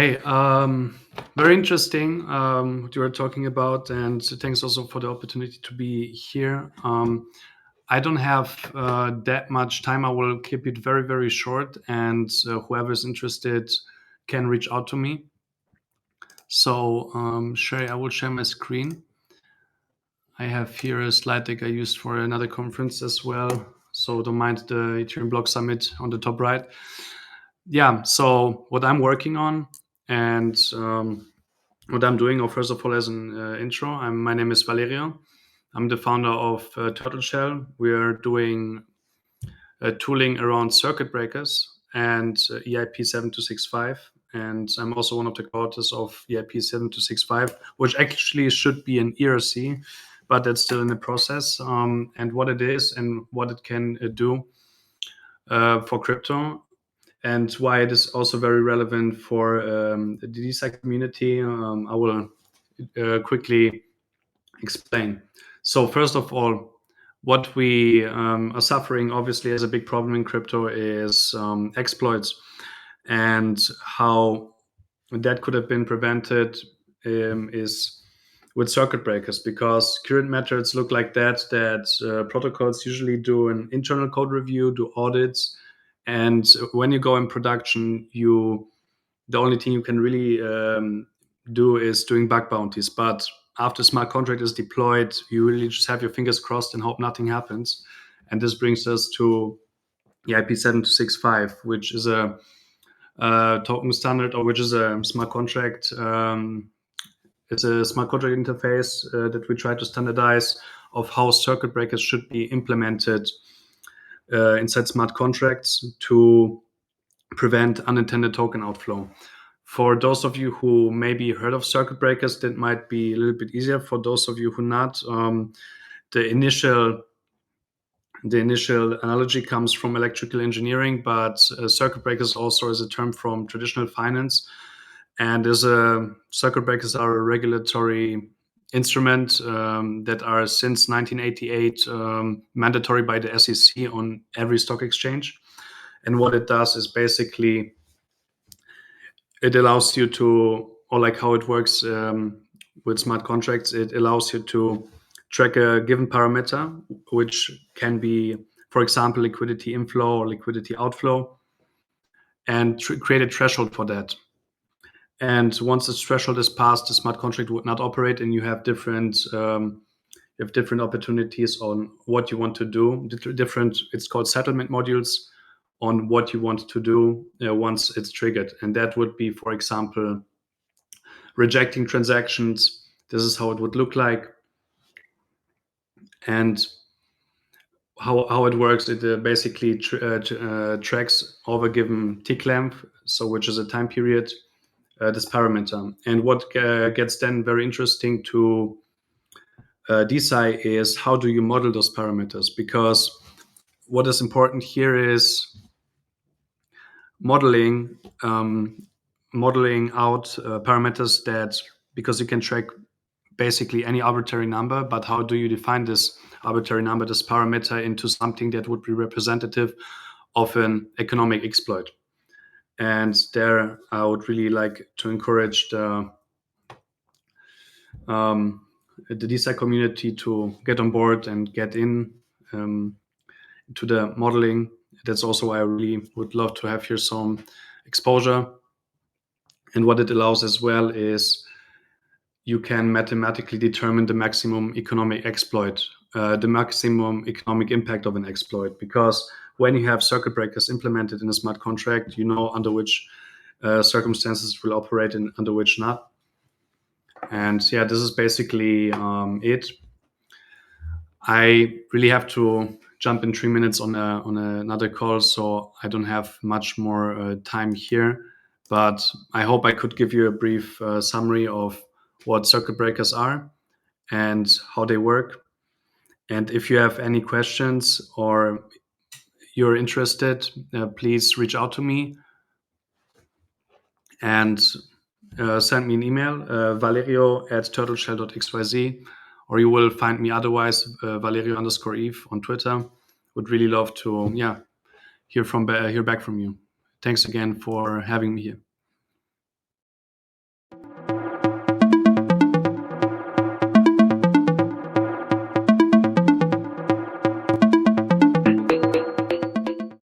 Okay, very interesting what you were talking about, and thanks also for the opportunity to be here. I don't have that much time. I will keep it very, very short, and whoever is interested can reach out to me. So I will share my screen. I have here a slide deck I used for another conference as well. So don't mind the Ethereum Block Summit on the top right. Yeah, so what I'm working on and what I'm doing, or first of all, as an intro, my name is Valerio. I'm the founder of Turtle Shell. We are doing tooling around circuit breakers and EIP-7265. And I'm also one of the co-authors of EIP-7265, which actually should be an ERC, but that's still in the process. And what it is and what it can do for crypto, and why it is also very relevant for the DeSci community, I will quickly explain. So first of all, what we are suffering, obviously, as a big problem in crypto is exploits, and how that could have been prevented is with circuit breakers, because current methods look like that protocols usually do an internal code review, do audits, and when you go in production, the only thing you can really do is doing bug bounties. But after smart contract is deployed, you really just have your fingers crossed and hope nothing happens. And this brings us to EIP-7265, which is a token standard, or which is a smart contract. It's a smart contract interface that we try to standardize of how circuit breakers should be implemented inside smart contracts to prevent unintended token outflow. For those of you who maybe heard of circuit breakers, that might be a little bit easier. For those of you who not, the initial analogy comes from electrical engineering, but circuit breakers also is a term from traditional finance. And circuit breakers are a regulatory instrument that are since 1988 mandatory by the SEC on every stock exchange. And what it does is basically it allows you to, or like how it works with smart contracts, it allows you to track a given parameter, which can be, for example, liquidity inflow or liquidity outflow, and create a threshold for that. And once this threshold is passed, the smart contract would not operate, and you have different opportunities on what you want to do. It's called settlement modules, on what you want to do once it's triggered. And that would be, for example, rejecting transactions. This is how it would look like. And how it works, it basically tracks over a given tick length, so which is a time period, this parameter. And what gets then very interesting to DeSci is how do you model those parameters? Because what is important here is modeling out parameters that, because you can track basically any arbitrary number, but how do you define this arbitrary number, this parameter, into something that would be representative of an economic exploit? And there I would really like to encourage the DeSci community to get on board and get in to the modeling. That's also why I really would love to have here some exposure. And what it allows as well is you can mathematically determine the maximum economic exploit, the maximum economic impact of an exploit. Because when you have circuit breakers implemented in a smart contract, you know under which circumstances will operate and under which not. And yeah, this is basically it. I really have to jump in 3 minutes on another call, so I don't have much more time here. But I hope I could give you a brief summary of what circuit breakers are and how they work. And if you have any questions or you're interested, please reach out to me and send me an email, valerio@turtleshell.xyz, or you will find me otherwise, Valerio_Eve on Twitter. Would really love to hear back from you. Thanks again for having me here.